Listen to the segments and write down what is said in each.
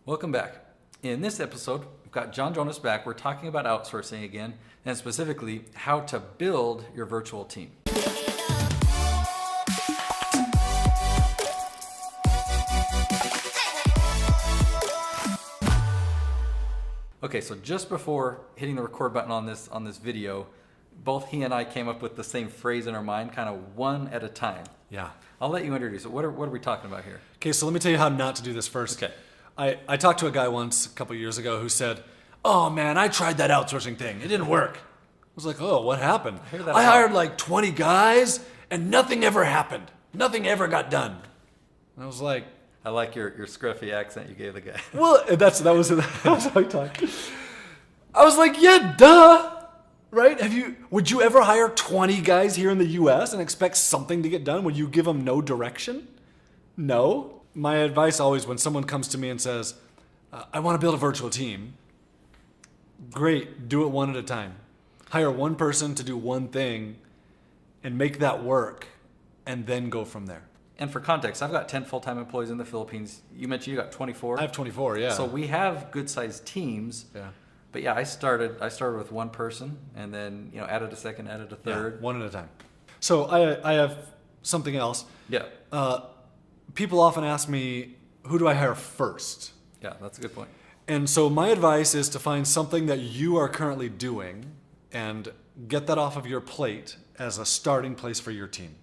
Welcome back. In this episode, we've got John Jonas back. We're talking about outsourcing again, and specifically how to build your virtual team. Okay, so just before hitting the record button on this video, both he and I came up with the same phrase in our mind, kind of one at a time. Yeah. I'll let you introduce it. What are we talking about here? Okay, so let me tell you how not to do this first. Okay. I talked to a guy once a couple years ago who said, "Oh man, I tried that outsourcing thing. It didn't work." I was like, "Oh, what happened?" I hired like 20 guys and nothing ever happened. Nothing ever got done. And I was like, I like your scruffy accent you gave the guy. well, that was how he talked. I was like, yeah, duh. Right? Would you ever hire 20 guys here in the US and expect something to get done? Would you give them no direction? No. My advice always when someone comes to me and says, I want to build a virtual team, great, do it one at a time. Hire one person to do one thing and make that work and then go from there. And for context, I've got 10 full-time employees in the Philippines. You mentioned you got 24. I have 24, yeah. So we have good-sized teams. Yeah. But yeah, I started with one person and then, added a second, added a third. Yeah, one at a time. So I have something else. Yeah. People often ask me, who do I hire first? Yeah, that's a good point. And so my advice is to find something that you are currently doing and get that off of your plate as a starting place for your team.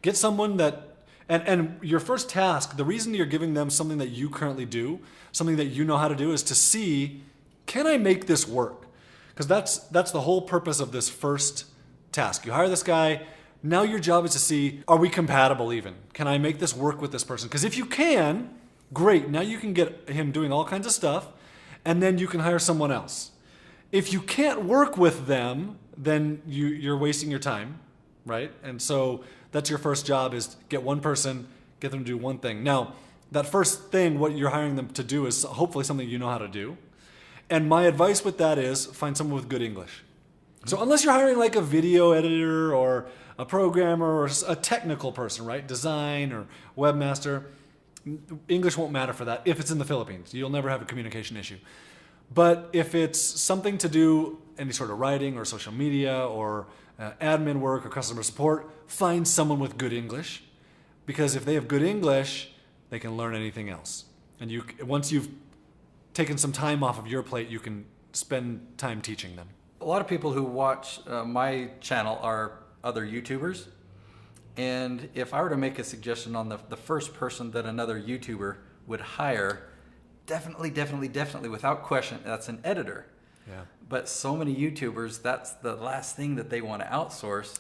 Get someone that, and your first task, the reason you're giving them something that you currently do, something that you know how to do, is to see, can I make this work? Because that's the whole purpose of this first task. You hire this guy. Now your job is to see, are we compatible even? Can I make this work with this person? Because if you can, great. Now you can get him doing all kinds of stuff, and then you can hire someone else. If you can't work with them, then you're wasting your time, right? And so that's your first job, is get one person, get them to do one thing. Now, that first thing, what you're hiring them to do is hopefully something you know how to do. And my advice with that is find someone with good English. So unless you're hiring like a video editor or a programmer or a technical person, right? Design or webmaster, English won't matter for that if it's in the Philippines. You'll never have a communication issue. But if it's something to do any sort of writing or social media or admin work or customer support, find someone with good English, because if they have good English, they can learn anything else. And once you've taken some time off of your plate, you can spend time teaching them. A lot of people who watch my channel are other YouTubers. And if I were to make a suggestion on the first person that another YouTuber would hire, definitely, without question, that's an editor. Yeah. But so many YouTubers, that's the last thing that they want to outsource.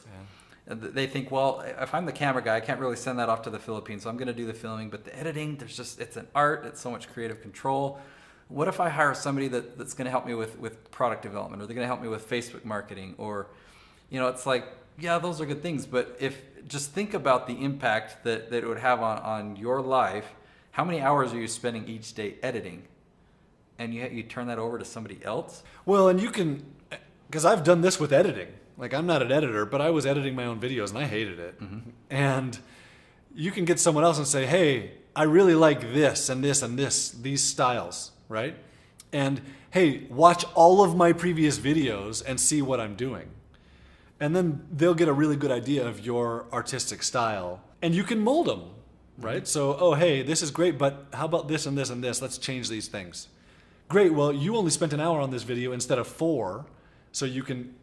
Yeah. They think, well, if I'm the camera guy, I can't really send that off to the Philippines, so I'm going to do the filming. But the editing, it's an art. It's so much creative control. What if I hire somebody that's going to help me with product development, or they're going to help me with Facebook marketing, or, it's like, yeah, those are good things. But just think about the impact that it would have on your life. How many hours are you spending each day editing? And you turn that over to somebody else? Well, and you can, because I've done this with editing. Like, I'm not an editor, but I was editing my own videos and I hated it. Mm-hmm. And you can get someone else and say, hey, I really like this and this and this, these styles, right? And hey, watch all of my previous videos and see what I'm doing. And then they'll get a really good idea of your artistic style. And you can mold them, right? Mm-hmm. So, oh, hey, this is great, but how about this and this and this? Let's change these things. Great, well, you only spent an hour on this video instead of 4, so you can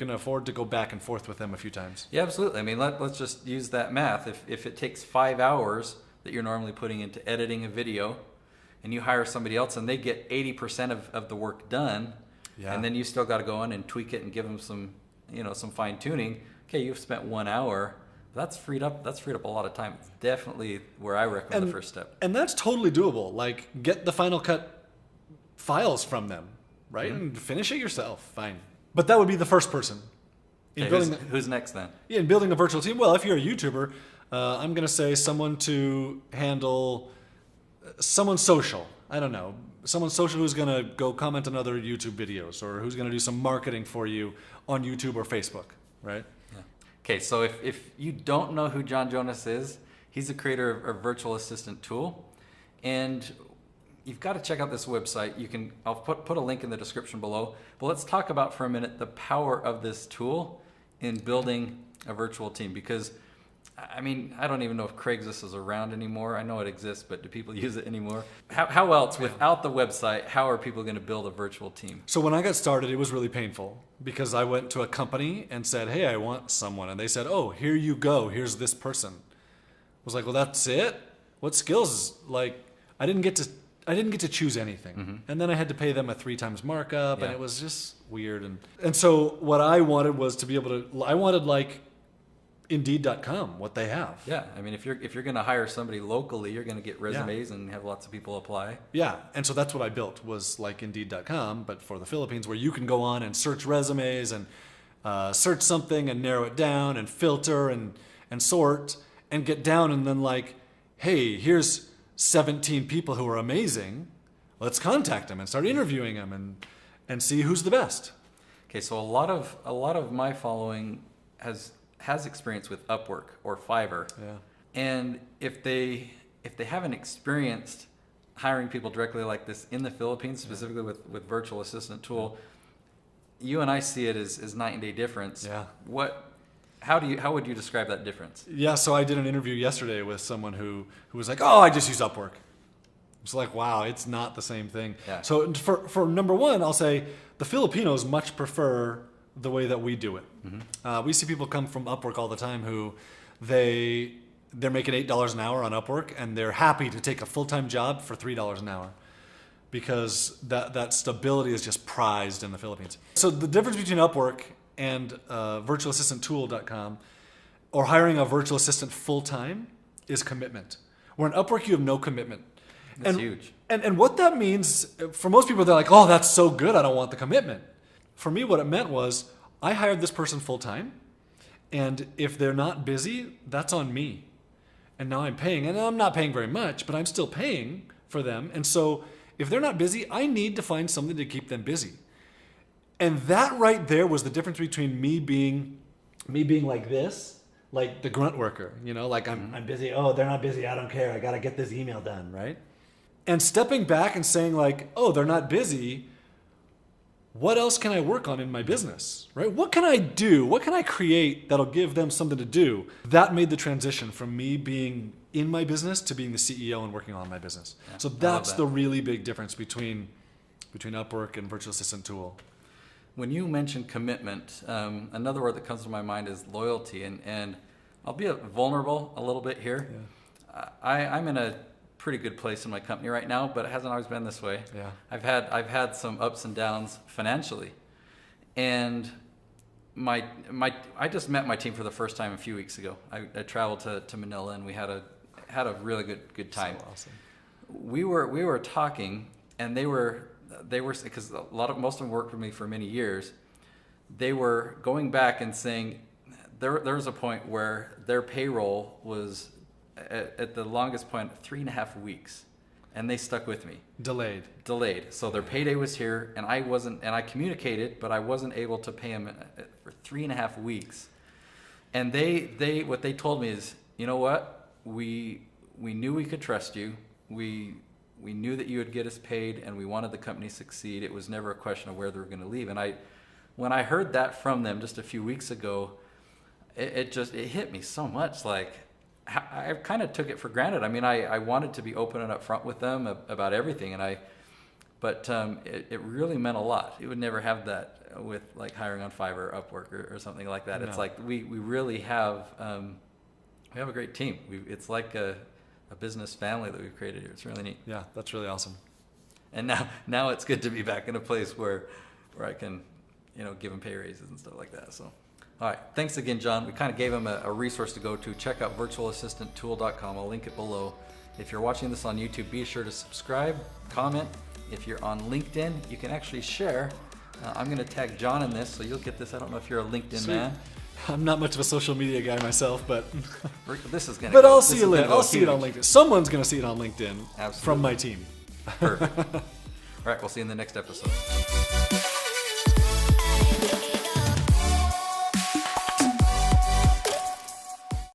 afford to go back and forth with them a few times. Yeah, absolutely. I mean, let's just use that math. If it takes 5 hours that you're normally putting into editing a video, and you hire somebody else and they get 80% of the work done, yeah, and then you still got to go in and tweak it and give them some fine tuning. Okay, you've spent 1 hour. That's freed up a lot of time. It's definitely where I recommend the first step. And that's totally doable. Like, get the Final Cut files from them, right? Mm-hmm. And finish it yourself. Fine. But that would be the first person. Okay, who's next then? Yeah, in building a virtual team. Well, if you're a YouTuber, I'm going to say someone to handle someone social. I don't know. Someone social who's going to go comment on other YouTube videos, or who's going to do some marketing for you on YouTube or Facebook, right? Yeah. Okay, so if you don't know who John Jonas is, he's the creator of Virtual Assistant tool. And you've got to check out this website. I'll put a link in the description below. But let's talk about for a minute the power of this tool in building a virtual team, because I mean, I don't even know if Craigslist is around anymore. I know it exists, but do people use it anymore? How else, without the website, how are people going to build a virtual team? So when I got started, it was really painful because I went to a company and said, hey, I want someone. And they said, oh, here you go. Here's this person. I was like, well, that's it? What skills? Like, I didn't get to choose anything. Mm-hmm. And then I had to pay them a 3 times markup, Yeah. and it was just weird. And so what I wanted was to be able to, I wanted like Indeed.com, what they have. Yeah, I mean, if you're going to hire somebody locally, you're going to get resumes and have lots of people apply. Yeah, and so that's what I built, was like Indeed.com, but for the Philippines, where you can go on and search resumes and search something and narrow it down and filter and sort and get down, and then like, hey, here's 17 people who are amazing. Let's contact them and start interviewing them and see who's the best. Okay, so a lot of my following has experience with Upwork or Fiverr. Yeah. And if they haven't experienced hiring people directly like this in the Philippines, specifically with virtual assistant tool, you and I see it as night and day difference. Yeah. How would you describe that difference? Yeah, so I did an interview yesterday with someone who was like, oh, I just use Upwork. It's like, wow, it's not the same thing. Yeah. So for number one, I'll say the Filipinos much prefer the way that we do it. Mm-hmm. We see people come from Upwork all the time who they're making $8 an hour on Upwork, and they're happy to take a full-time job for $3 an hour because that stability is just prized in the Philippines. So the difference between Upwork and virtualassistanttool.com or hiring a virtual assistant full-time is commitment. Where in Upwork, you have no commitment. That's huge. And what that means, for most people, they're like, oh, that's so good, I don't want the commitment. For me, what it meant was I hired this person full-time, and if they're not busy, that's on me. And now I'm paying, and I'm not paying very much, but I'm still paying for them. And so if they're not busy, I need to find something to keep them busy. And that right there was the difference between me being like this, like the grunt worker, like I'm busy. Oh, they're not busy. I don't care. I got to get this email done, right? And stepping back and saying like, oh, they're not busy. What else can I work on in my business, right? What can I do? What can I create that'll give them something to do? That made the transition from me being in my business to being the CEO and working on my business. Yeah, so that's the really big difference between Upwork and Virtual Assistant Tool. When you mention commitment, another word that comes to my mind is loyalty, and I'll be vulnerable a little bit here. Yeah. I'm in a pretty good place in my company right now, but it hasn't always been this way. Yeah. I've had some ups and downs financially, and I just met my team for the first time a few weeks ago. I traveled to Manila, and we had a really good time. So awesome. We were talking, and they were because most of them worked with me for many years. They were going back and saying there was a point where their payroll was at the longest point 3.5 weeks, and they stuck with me. Delayed. So their payday was here, and I communicated, but I wasn't able to pay them for 3.5 weeks. And they what they told me is, you know what, we knew we could trust you. We knew that you would get us paid, and we wanted the company to succeed. It was never a question of where they were going to leave. And when I heard that from them just a few weeks ago, it hit me so much. Like, I kind of took it for granted. I mean, I wanted to be open and upfront with them about everything, but it really meant a lot. You would never have that with like hiring on Fiverr, Upwork, or something like that. No. It's like we really have a great team. It's like a business family that we've created here. It's really neat. Yeah, that's really awesome. And now it's good to be back in a place where I can, give them pay raises and stuff like that. So, all right. Thanks again, John. We kind of gave them a resource to go to. Check out virtualassistanttool.com. I'll link it below. If you're watching this on YouTube, be sure to subscribe, comment. If you're on LinkedIn, you can actually share. I'm going to tag John in this, so you'll get this. I don't know if you're a LinkedIn man. I'm not much of a social media guy myself, but this is going to. But I'll see it. I'll see it on LinkedIn. Someone's going to see it on LinkedIn. Absolutely. From my team. Perfect. All right, we'll see you in the next episode.